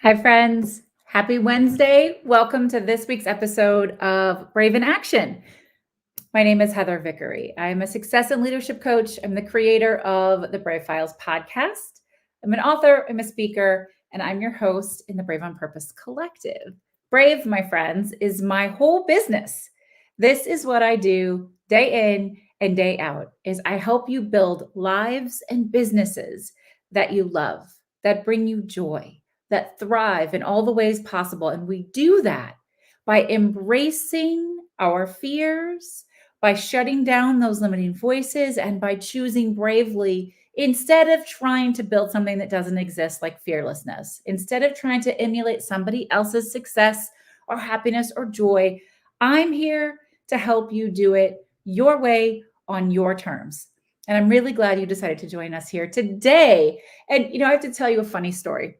Hi, friends. Happy Wednesday. Welcome to this week's episode of Brave in Action. My name is Heather Vickery. I'm a success and leadership coach. I'm the creator of the Brave Files podcast. I'm an author, I'm a speaker, and I'm your host in the Brave on Purpose Collective. Brave, my friends, is my whole business. This is what I do day in and day out is I help you build lives and businesses that you love, that bring you joy, that thrive in all the ways possible. And we do that by embracing our fears, by shutting down those limiting voices, and by choosing bravely instead of trying to build something that doesn't exist, like fearlessness. Instead of trying to emulate somebody else's success or happiness or joy, I'm here to help you do it your way on your terms. And I'm really glad you decided to join us here today. And, I have to tell you a funny story.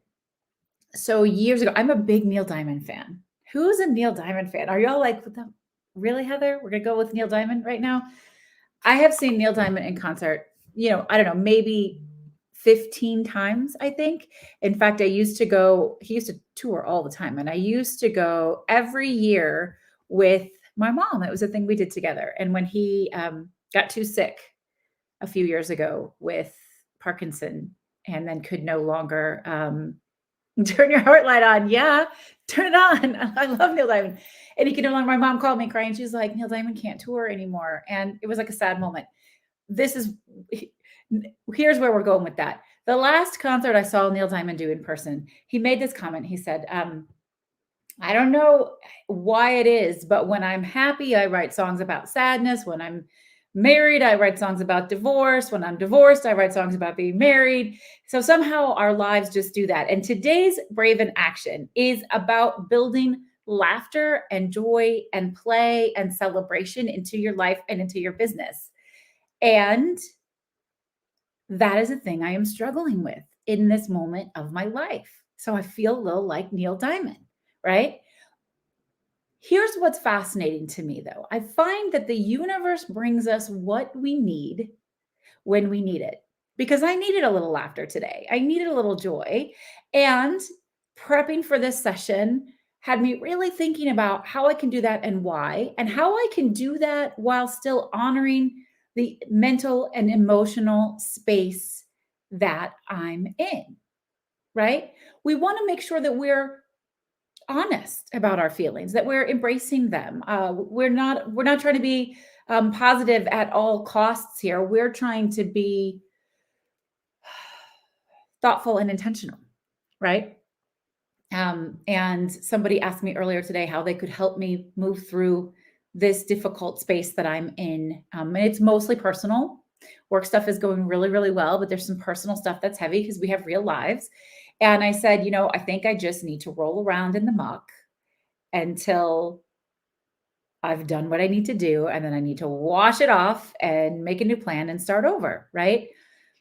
So years ago, I'm a big Neil Diamond fan. Who's a Neil Diamond fan? Are y'all like, what the, really, Heather? We're going to go with Neil Diamond right now? I have seen Neil Diamond in concert, I don't know, maybe 15 times, I think. In fact, he used to tour all the time. And I used to go every year with my mom. It was a thing we did together. And when he got too sick a few years ago with Parkinson and then could no longer turn your heart light on. Yeah, turn it on. I love Neil Diamond. And he can no longer, my mom called me crying. She's like, Neil Diamond can't tour anymore. And it was like a sad moment. Here's where we're going with that. The last concert I saw Neil Diamond do in person, he made this comment. He said, I don't know why it is, but when I'm happy, I write songs about sadness. When I'm married, I write songs about divorce. When I'm divorced, I write songs about being married. So somehow our lives just do that. And today's Brave in Action is about building laughter and joy and play and celebration into your life and into your business. And that is a thing I am struggling with in this moment of my life. So I feel a little like Neil Diamond, right? Here's what's fascinating to me, though. I find that the universe brings us what we need when we need it. Because I needed a little laughter today. I needed a little joy. And prepping for this session had me really thinking about how I can do that and why, and how I can do that while still honoring the mental and emotional space that I'm in, right? We want to make sure that we're honest about our feelings, that we're embracing them. We're not trying to be positive at all costs here. We're trying to be thoughtful and intentional, right? And somebody asked me earlier today how they could help me move through this difficult space that I'm in. And it's mostly personal. Work stuff is going really, really well, but there's some personal stuff that's heavy because we have real lives. And I said, I think I just need to roll around in the muck until I've done what I need to do. And then I need to wash it off and make a new plan and start over. Right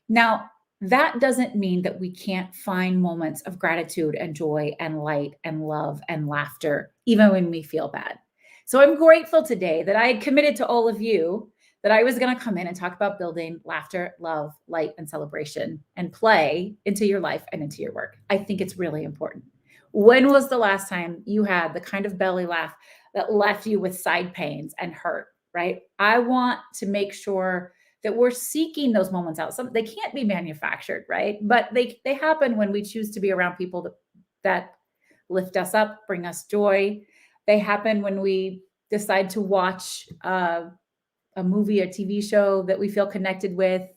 now, that doesn't mean that we can't find moments of gratitude and joy and light and love and laughter, even when we feel bad. So I'm grateful today that I had committed to all of you that I was going to come in and talk about building laughter, love, light, and celebration and play into your life and into your work. I think it's really important. When was the last time you had the kind of belly laugh that left you with side pains and hurt, right? I want to make sure that we're seeking those moments out. They can't be manufactured, right? But they happen when we choose to be around people that lift us up, bring us joy. They happen when we decide to watch a movie, a TV show that we feel connected with.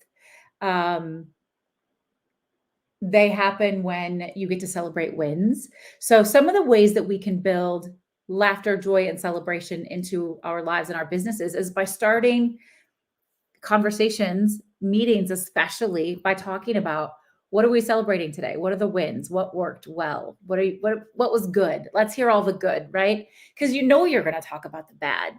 They happen when you get to celebrate wins. So some of the ways that we can build laughter, joy, and celebration into our lives and our businesses is by starting conversations, meetings, especially by talking about what are we celebrating today? What are the wins? What worked well? What was good? Let's hear all the good, right? Because you're going to talk about the bad.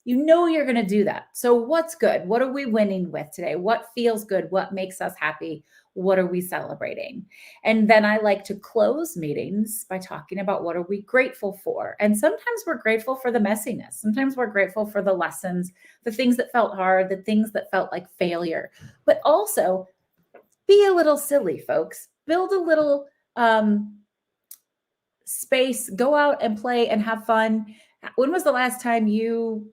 You're going to do that. So what's good? What are we winning with today? What feels good? What makes us happy? What are we celebrating? And then I like to close meetings by talking about what are we grateful for? And sometimes we're grateful for the messiness. Sometimes we're grateful for the lessons, the things that felt hard, the things that felt like failure. But also be a little silly, folks. Build a little space, go out and play and have fun. When was the last time you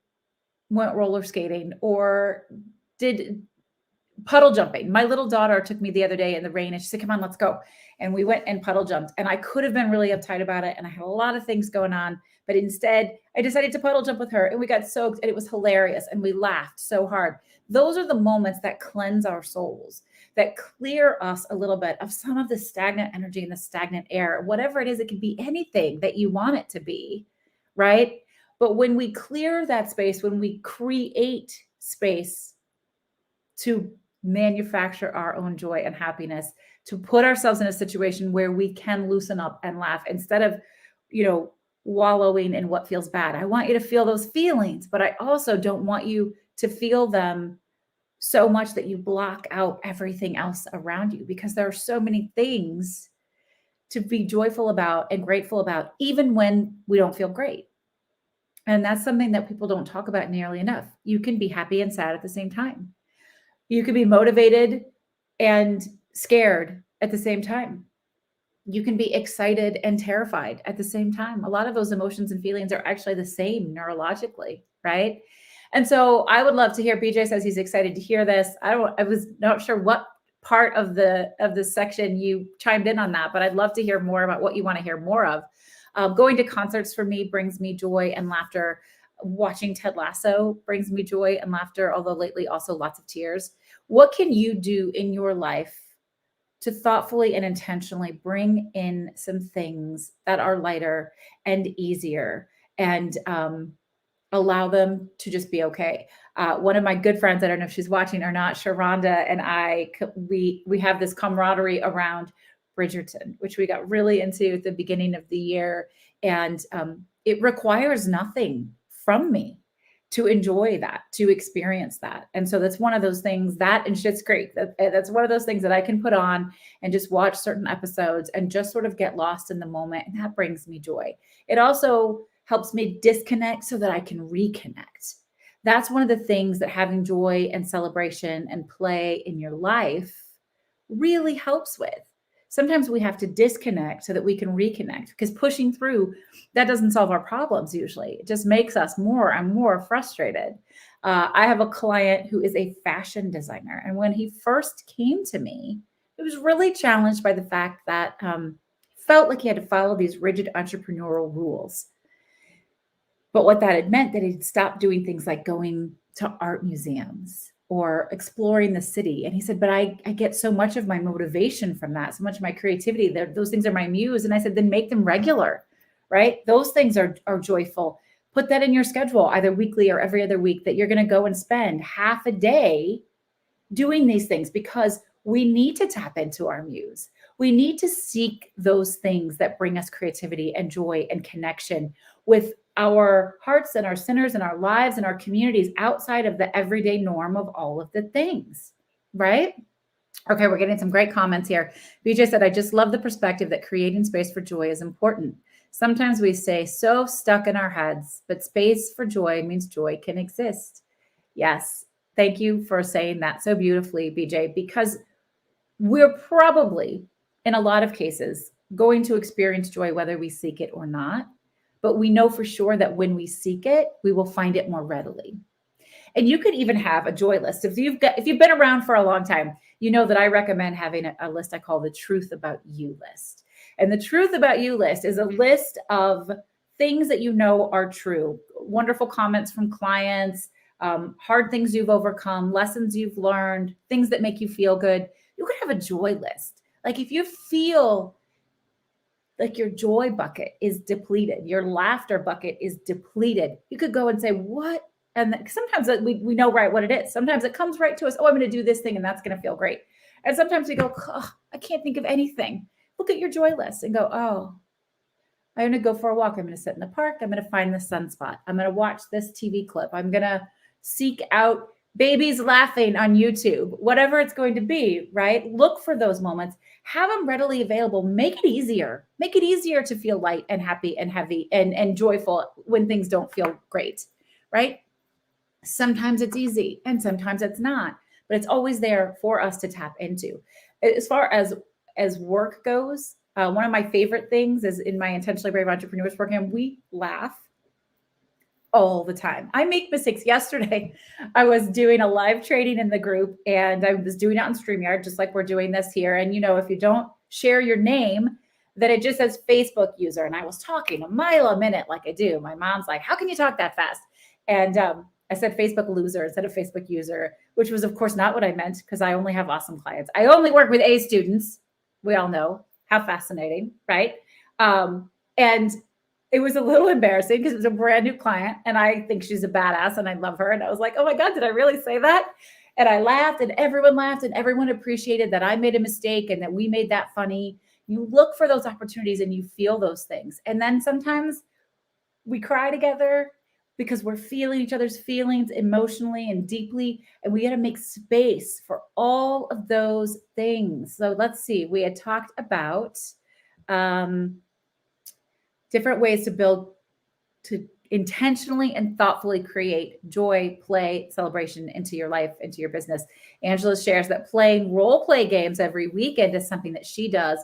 went roller skating or did puddle jumping? My little daughter took me the other day in the rain and she said, come on, let's go. And we went and puddle jumped. And I could have been really uptight about it. And I had a lot of things going on. But instead, I decided to puddle jump with her and we got soaked and it was hilarious. And we laughed so hard. Those are the moments that cleanse our souls, that clear us a little bit of some of the stagnant energy and the stagnant air. Whatever it is, it can be anything that you want it to be, right? But when we clear that space, when we create space to manufacture our own joy and happiness, to put ourselves in a situation where we can loosen up and laugh instead of, wallowing in what feels bad. I want you to feel those feelings, but I also don't want you to feel them so much that you block out everything else around you, because there are so many things to be joyful about and grateful about, even when we don't feel great. And that's something that people don't talk about nearly enough. You can be happy and sad at the same time. You can be motivated and scared at the same time. You can be excited and terrified at the same time. A lot of those emotions and feelings are actually the same neurologically, right? And so I would love to hear, BJ says he's excited to hear this. I was not sure what part of the section you chimed in on that, but I'd love to hear more about what you want to hear more of. Going to concerts for me brings me joy and laughter. Watching Ted Lasso brings me joy and laughter, although lately also lots of tears. What can you do in your life to thoughtfully and intentionally bring in some things that are lighter and easier and allow them to just be okay? One of my good friends, I don't know if she's watching or not, Sharonda and I, we have this camaraderie around Bridgerton, which we got really into at the beginning of the year. And it requires nothing from me to enjoy that, to experience that. And so that's one of those things that, and Schitt's Creek, that's one of those things that I can put on and just watch certain episodes and just sort of get lost in the moment. And that brings me joy. It also helps me disconnect so that I can reconnect. That's one of the things that having joy and celebration and play in your life really helps with. Sometimes we have to disconnect so that we can reconnect, because pushing through, that doesn't solve our problems usually. It just makes us more and more frustrated. I have a client who is a fashion designer. And when he first came to me, he was really challenged by the fact that felt like he had to follow these rigid entrepreneurial rules. But what that had meant that he'd stopped doing things like going to art museums or exploring the city. And he said, but I get so much of my motivation from that, so much of my creativity. Those things are my muse. And I said, then make them regular, right? Those things are joyful. Put that in your schedule, either weekly or every other week, that you're going to go and spend half a day doing these things, because we need to tap into our muse. We need to seek those things that bring us creativity and joy and connection with our hearts and our centers and our lives and our communities outside of the everyday norm of all of the things, right? Okay, we're getting some great comments here. BJ said, I just love the perspective that creating space for joy is important. Sometimes we stay so stuck in our heads, but space for joy means joy can exist. Yes, thank you for saying that so beautifully, BJ, because we're probably, in a lot of cases, going to experience joy whether we seek it or not. But we know for sure that when we seek it, we will find it more readily. And you could even have a joy list. If you've been around for a long time, you know that I recommend having a list I call the Truth About You list. And the Truth About You list is a list of things that you know are true, wonderful comments from clients, hard things you've overcome, lessons you've learned, things that make you feel good. You could have a joy list. Like if you feel like your joy bucket is depleted, your laughter bucket is depleted, you could go and say, what? And sometimes we know right what it is. Sometimes it comes right to us. Oh, I'm going to do this thing and that's going to feel great. And sometimes we go, oh, I can't think of anything. Look at your joy list and go, oh, I'm going to go for a walk. I'm going to sit in the park. I'm going to find the sunspot. I'm going to watch this TV clip. I'm going to seek out babies laughing on YouTube, whatever it's going to be, right? Look for those moments, have them readily available, make it easier to feel light and happy and heavy and joyful when things don't feel great, right? Sometimes it's easy and sometimes it's not, but it's always there for us to tap into. As far as work goes, One of my favorite things is in my Intentionally Brave Entrepreneurs program, we laugh all the time. I make mistakes. Yesterday, I was doing a live training in the group and I was doing it on StreamYard, just like we're doing this here. And, if you don't share your name, then it just says Facebook user. And I was talking a mile a minute like I do. My mom's like, how can you talk that fast? And I said Facebook loser instead of Facebook user, which was, of course, not what I meant because I only have awesome clients. I only work with A students. We all know how fascinating, right? And it was a little embarrassing because it was a brand new client and I think she's a badass and I love her. And I was like, oh my God, did I really say that? And I laughed and everyone appreciated that I made a mistake and that we made that funny. You look for those opportunities and you feel those things. And then sometimes we cry together because we're feeling each other's feelings emotionally and deeply. And we got to make space for all of those things. So let's see, we had talked about different ways to intentionally and thoughtfully create joy, play, celebration into your life, into your business. Angela shares that playing role play games every weekend is something that she does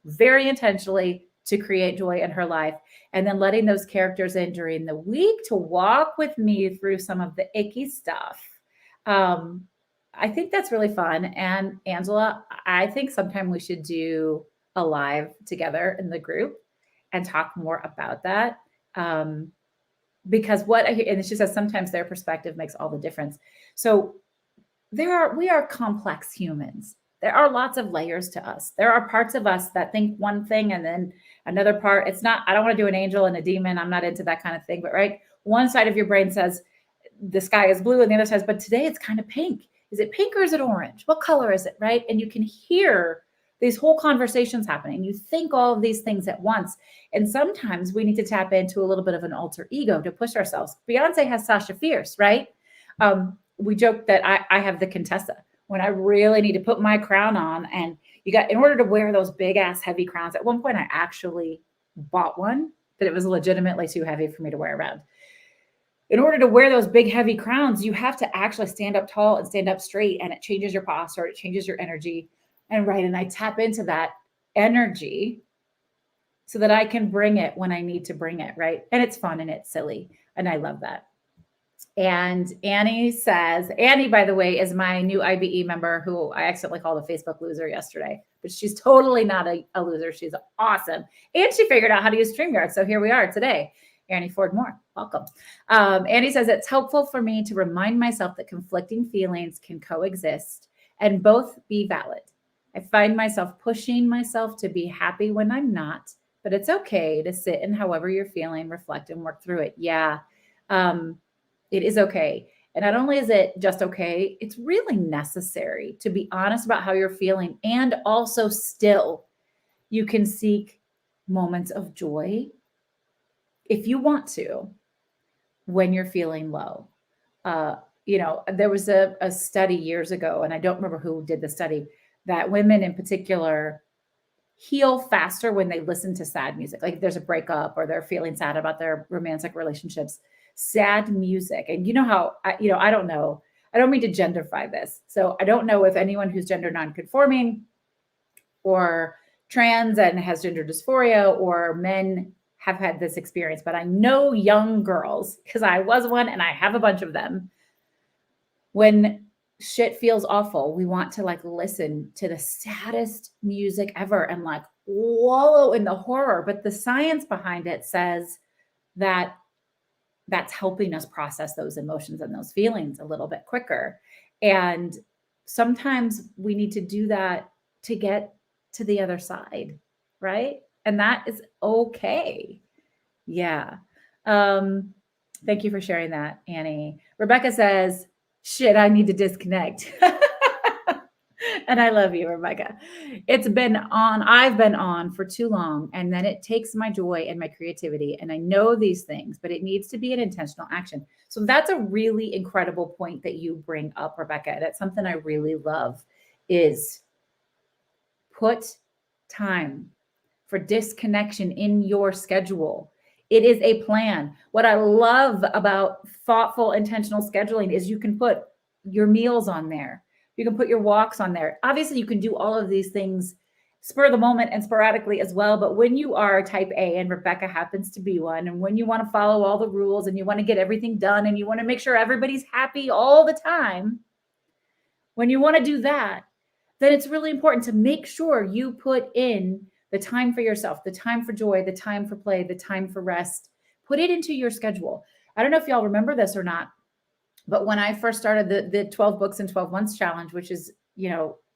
very intentionally to create joy in her life. And then letting those characters in during the week to walk with me through some of the icky stuff. I think that's really fun. And Angela, I think sometime we should do a live together in the group and talk more about that. Because what I hear, and she says sometimes their perspective makes all the difference. So we are complex humans. There are lots of layers to us. There are parts of us that think one thing and then another part. It's not, I don't want to do an angel and a demon. I'm not into that kind of thing, but right. One side of your brain says the sky is blue and the other says, but today it's kind of pink. Is it pink or is it orange? What color is it? Right. And you can hear these whole conversations happening. You think all of these things at once. And sometimes we need to tap into a little bit of an alter ego to push ourselves. Beyonce has Sasha Fierce, right? We joke that I have the Contessa when I really need to put my crown on. And in order to wear those big ass heavy crowns, at one point I actually bought one, but it was legitimately too heavy for me to wear around. In order to wear those big heavy crowns, you have to actually stand up tall and stand up straight, and it changes your posture, it changes your energy. And I tap into that energy so that I can bring it when I need to bring it, right? And it's fun and it's silly. And I love that. And Annie says, Annie, by the way, is my new IBE member who I accidentally called a Facebook loser yesterday, but she's totally not a loser. She's awesome. And she figured out how to use StreamYard. So here we are today. Annie Ford Moore, welcome. Annie says, it's helpful for me to remind myself that conflicting feelings can coexist and both be valid. I find myself pushing myself to be happy when I'm not, but it's okay to sit in however you're feeling, reflect, and work through it. Yeah, it is okay. And not only is it just okay, it's really necessary to be honest about how you're feeling. And also still, you can seek moments of joy if you want to when you're feeling low. There was a study years ago, and I don't remember who did the study, that women in particular heal faster when they listen to sad music. Like if there's a breakup or they're feeling sad about their romantic relationships, sad music. And you know how, I don't know, I don't mean to genderify this. So I don't know if anyone who's gender nonconforming or trans and has gender dysphoria or men have had this experience, but I know young girls, because I was one and I have a bunch of them. When shit feels awful, we want to listen to the saddest music ever and wallow in the horror. But the science behind it says that that's helping us process those emotions and those feelings a little bit quicker. And sometimes we need to do that to get to the other side, right? And that is okay. Yeah. Thank you for sharing that, Annie. Rebecca says, shit, I need to disconnect. And I love you, Rebecca. I've been on for too long, and then it takes my joy and my creativity. And I know these things, but it needs to be an intentional action. So that's a really incredible point that you bring up, Rebecca. That's something I really love, is put time for disconnection in your schedule. It is a plan. What I love about thoughtful, intentional scheduling is you can put your meals on there. You can put your walks on there. Obviously, you can do all of these things spur of the moment and sporadically as well. But when you are type A, and Rebecca happens to be one, and when you want to follow all the rules and you want to get everything done and you want to make sure everybody's happy all the time, when you want to do that, then it's really important to make sure you put in the time for yourself, the time for joy, the time for play, the time for rest. Put it into your schedule. I don't know if y'all remember this or not, but when I first started the 12 books in 12 months challenge, which is,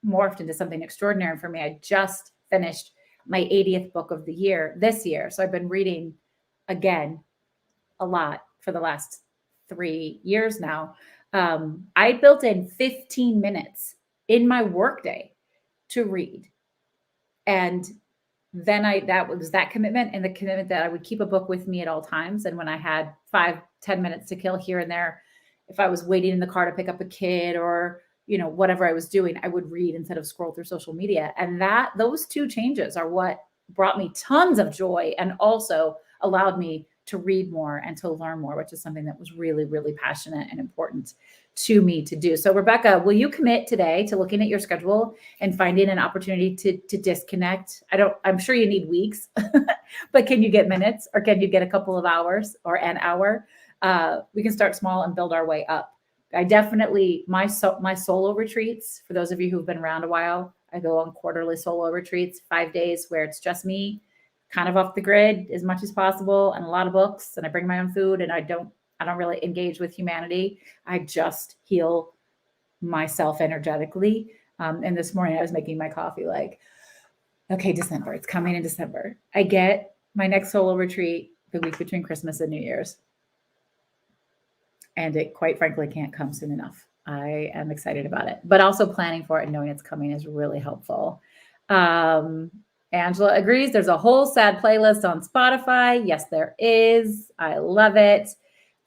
morphed into something extraordinary for me, I just finished my 80th book of the year this year. So I've been reading again a lot for the last 3 years now. I built in 15 minutes in my workday to read. And then that was that commitment, and the commitment that I would keep a book with me at all times. And when I had 5-10 minutes to kill here and there, if I was waiting in the car to pick up a kid or, whatever I was doing, I would read instead of scroll through social media. And those two changes are what brought me tons of joy and also allowed me to read more and to learn more, which is something that was really, really passionate and important to me to do. So Rebecca, will you commit today to looking at your schedule and finding an opportunity to disconnect? I'm sure you need weeks, but can you get minutes, or can you get a couple of hours or an hour? We can start small and build our way up. I definitely, my solo retreats, for those of you who've been around a while, I go on quarterly solo retreats, 5 days where it's just me, kind of off the grid as much as possible, and a lot of books, and I bring my own food, and I don't really engage with humanity. I just heal myself energetically. And this morning I was making my coffee like, okay, December, it's coming in December. I get my next solo retreat the week between Christmas and New Year's. And it, quite frankly, can't come soon enough. I am excited about it, but also planning for it and knowing it's coming is really helpful. Angela agrees. There's a whole sad playlist on Spotify. Yes, there is. I love it.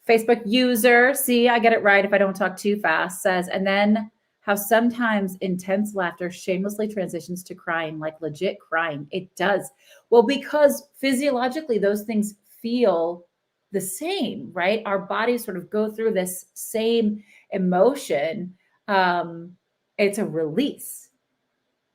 Facebook user, see, I get it right if I don't talk too fast, says, and then how sometimes intense laughter shamelessly transitions to crying, like legit crying. It does. Well, because physiologically those things feel the same, right? Our bodies sort of go through this same emotion. It's a release.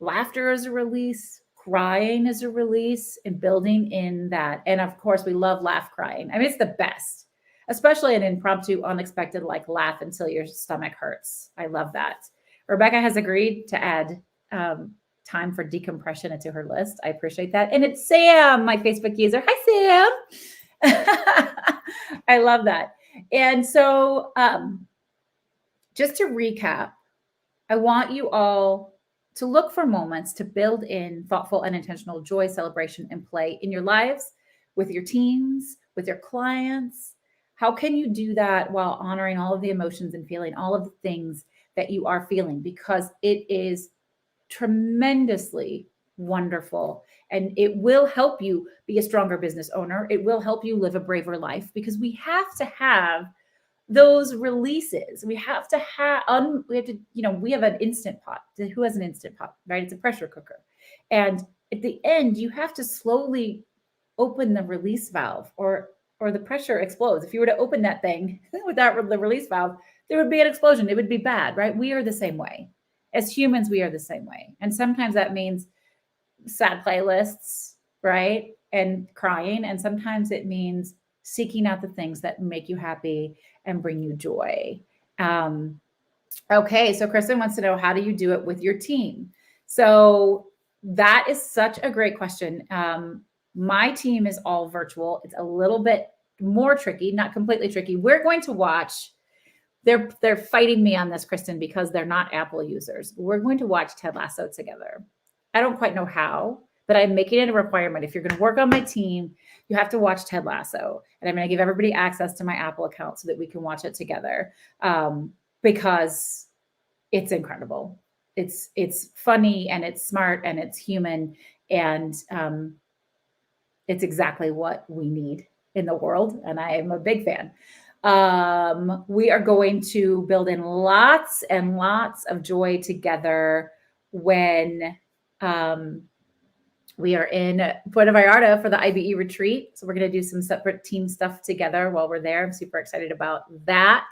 Laughter is a release. Crying is a release, and building in that. And of course, we love laugh crying. I mean, it's the best, especially an impromptu, unexpected, like laugh until your stomach hurts. I love that. Rebecca has agreed to add time for decompression into her list. I appreciate that. And it's Sam, my Facebook user. Hi, Sam. I love that. And so just to recap, I want you all to look for moments to build in thoughtful and intentional joy, celebration, and play in your lives, with your teams, with your clients. How can you do that while honoring all of the emotions and feeling all of the things that you are feeling? Because it is tremendously wonderful, and it will help you be a stronger business owner. It will help you live a braver life, because we have to have those releases. We have to we have an Instant Pot. Who has an Instant Pot, right? It's a pressure cooker. And at the end, you have to slowly open the release valve, or the pressure explodes. If you were to open that thing without the release valve, there would be an explosion. It would be bad, right? We are the same way. As humans, we are the same way. And sometimes that means sad playlists, right? And crying. And sometimes it means seeking out the things that make you happy and bring you joy. Okay, so Kristen wants to know, how do you do it with your team? So that is such a great question. My team is all virtual. It's a little bit more tricky, not completely tricky. We're going to watch, they're fighting me on this, Kristen, because they're not Apple users. We're going to watch Ted Lasso together. I don't quite know how, but I'm making it a requirement. If you're going to work on my team, you have to watch Ted Lasso. And I'm going to give everybody access to my Apple account so that we can watch it together, because it's incredible. It's funny, and it's smart, and it's human, and it's exactly what we need in the world. And I am a big fan. We are going to build in lots and lots of joy together when we are in Puerto Vallarta for the IBE retreat. So we're going to do some separate team stuff together while we're there. I'm super excited about that.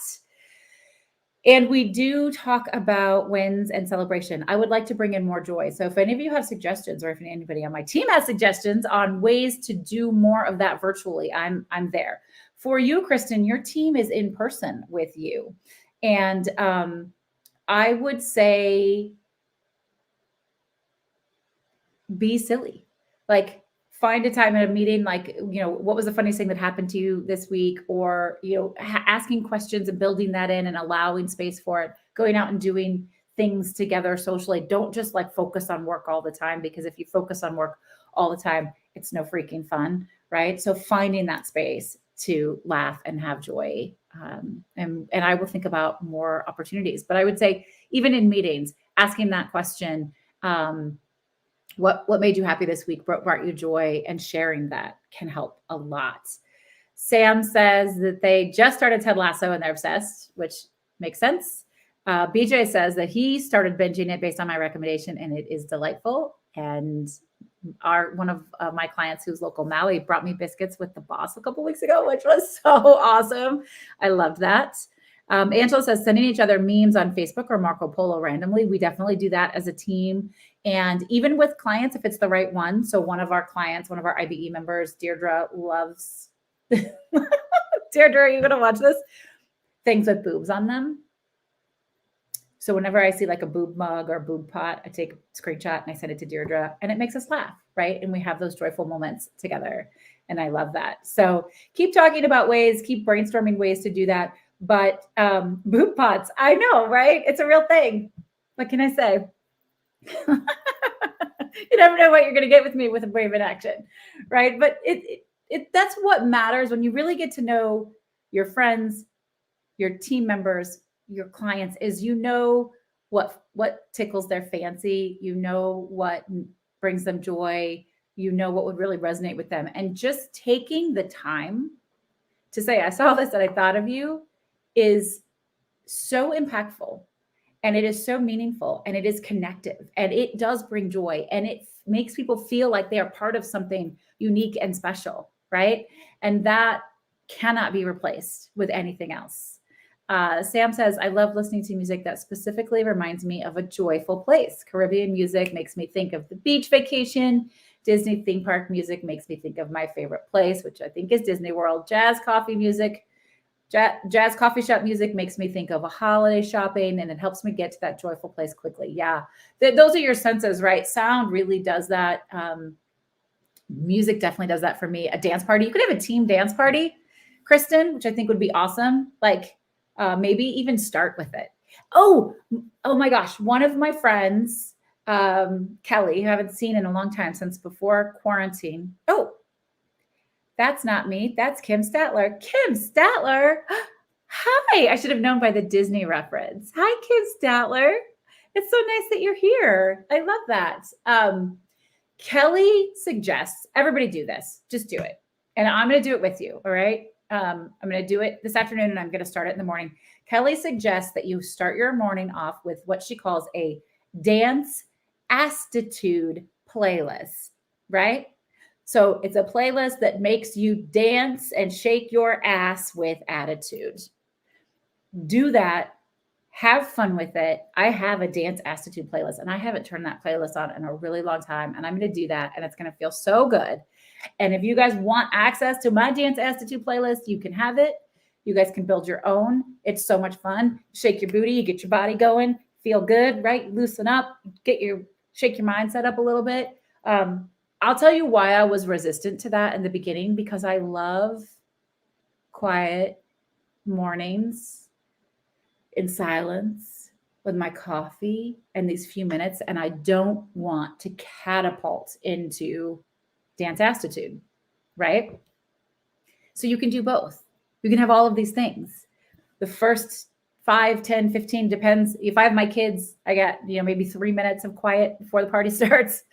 And we do talk about wins and celebration. I would like to bring in more joy. So if any of you have suggestions, or if anybody on my team has suggestions on ways to do more of that virtually, I'm there. For you, Kristen, your team is in person with you. And I would say be silly. Like find a time at a meeting, like, what was the funniest thing that happened to you this week? Or, asking questions and building that in and allowing space for it, going out and doing things together socially. Don't just like focus on work all the time, because if you focus on work all the time, it's no freaking fun, right? So finding that space to laugh and have joy. And I will think about more opportunities, but I would say even in meetings, asking that question, what made you happy this week, what brought you joy, and sharing that can help a lot. Sam says that they just started Ted Lasso and they're obsessed, which makes sense. BJ says that he started binging it based on my recommendation and it is delightful. And one of my clients who's local, Maui, brought me biscuits with the boss a couple weeks ago, which was so awesome. I loved that. Angela says sending each other memes on Facebook or Marco Polo randomly. We definitely do that as a team. And even with clients, if it's the right one. So one of our clients, one of our IBE members, Deirdre, loves, Deirdre, are you going to watch this? Things with boobs on them. So whenever I see like a boob mug or boob pot, I take a screenshot and I send it to Deirdre and it makes us laugh, right? And we have those joyful moments together. And I love that. So keep talking about ways, keep brainstorming ways to do that. But boob pots, I know, right? It's a real thing. What can I say? You never know what you're going to get with me with a Brave in Action, right? But that's what matters when you really get to know your friends, your team members, your clients, is what tickles their fancy, what brings them joy, what would really resonate with them. And just taking the time to say, I saw this and I thought of you, is so impactful. And it is so meaningful and it is connective and it does bring joy and it makes people feel like they are part of something unique and special, right? And that cannot be replaced with anything else. Sam says, I love listening to music that specifically reminds me of a joyful place. Caribbean music makes me think of the beach vacation. Disney theme park music makes me think of my favorite place, which I think is Disney World. Jazz coffee coffee shop music makes me think of a holiday shopping and it helps me get to that joyful place quickly. Yeah, those are your senses, right? Sound really does that. Music definitely does that for me. A dance party. You could have a team dance party, Kristen, which I think would be awesome. Like maybe even start with it. Oh my gosh. One of my friends, Kelly, who I haven't seen in a long time since before quarantine. Oh, that's not me. That's Kim Statler. Kim Statler. Hi. I should have known by the Disney reference. Hi, Kim Statler. It's so nice that you're here. I love that. Kelly suggests everybody do this. Just do it. And I'm going to do it with you. All right. I'm going to do it this afternoon and I'm going to start it in the morning. Kelly suggests that you start your morning off with what she calls a dance attitude playlist, right? So it's a playlist that makes you dance and shake your ass with attitude. Do that. Have fun with it. I have a dance attitude playlist and I haven't turned that playlist on in a really long time. And I'm going to do that. And it's going to feel so good. And if you guys want access to my dance attitude playlist, you can have it. You guys can build your own. It's so much fun. Shake your booty, you get your body going, feel good, right? Loosen up, shake your mindset up a little bit. I'll tell you why I was resistant to that in the beginning, because I love quiet mornings in silence with my coffee and these few minutes. And I don't want to catapult into dance attitude, right? So you can do both. You can have all of these things. The first 5, 10, 15 depends. If I have my kids, I got, maybe 3 minutes of quiet before the party starts.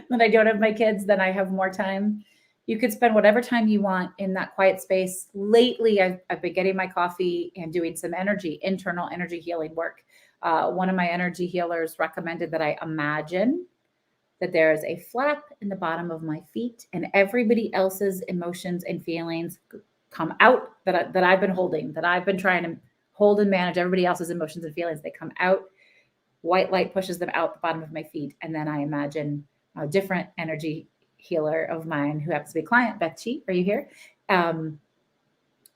When I don't have my kids, then I have more time. You could spend whatever time you want in that quiet space. Lately, I've been getting my coffee and doing some internal energy healing work. One of my energy healers recommended that I imagine that there is a flap in the bottom of my feet and everybody else's emotions and feelings come out that I've been holding, that I've been trying to hold and manage everybody else's emotions and feelings. They come out, white light pushes them out the bottom of my feet. And then I imagine a different energy healer of mine who happens to be a client, Beth Chi, are you here?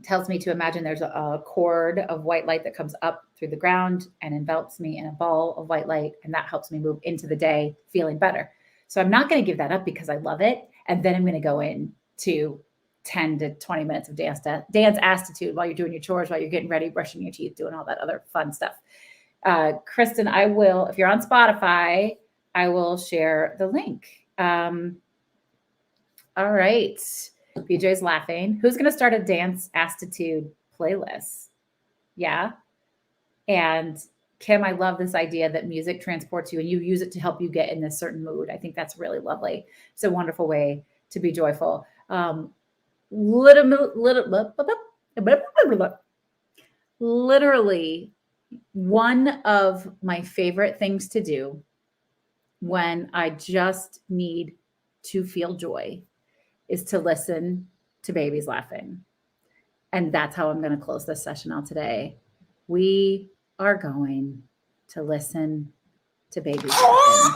Tells me to imagine there's a cord of white light that comes up through the ground and envelops me in a ball of white light. And that helps me move into the day feeling better. So I'm not going to give that up because I love it. And then I'm going to go into 10 to 20 minutes of dance attitude while you're doing your chores, while you're getting ready, brushing your teeth, doing all that other fun stuff. Kristen, I will, if you're on Spotify, I will share the link. All right. BJ's laughing. Who's going to start a dance attitude playlist? Yeah. And Kim, I love this idea that music transports you and you use it to help you get in this certain mood. I think that's really lovely. It's a wonderful way to be joyful. Literally, one of my favorite things to do when I just need to feel joy is to listen to babies laughing. And that's how I'm going to close this session out today. We are going to listen to babies laughing.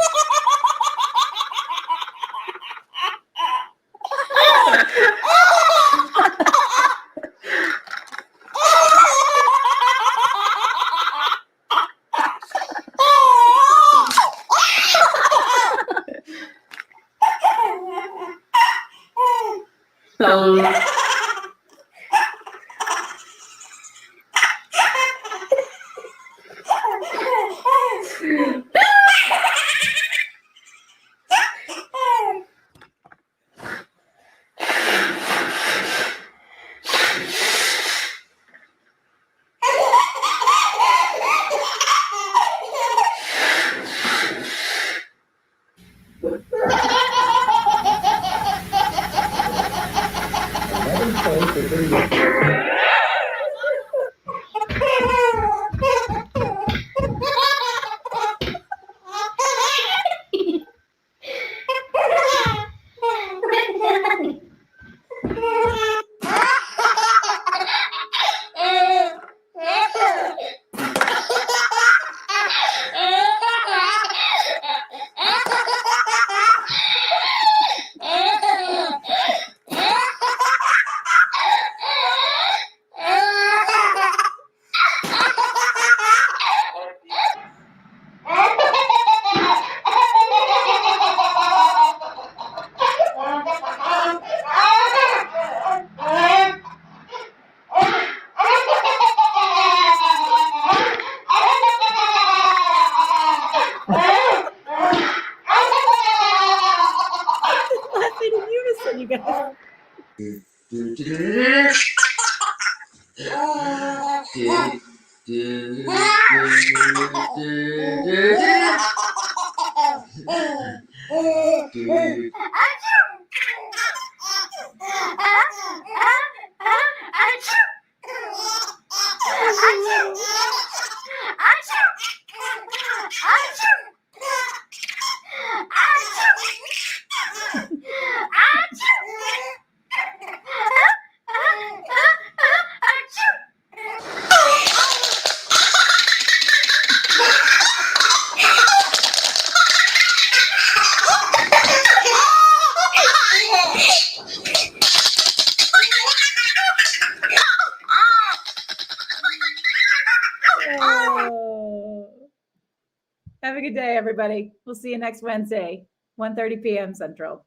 Have a good day, everybody. We'll see you next Wednesday, 1:30 p.m. Central.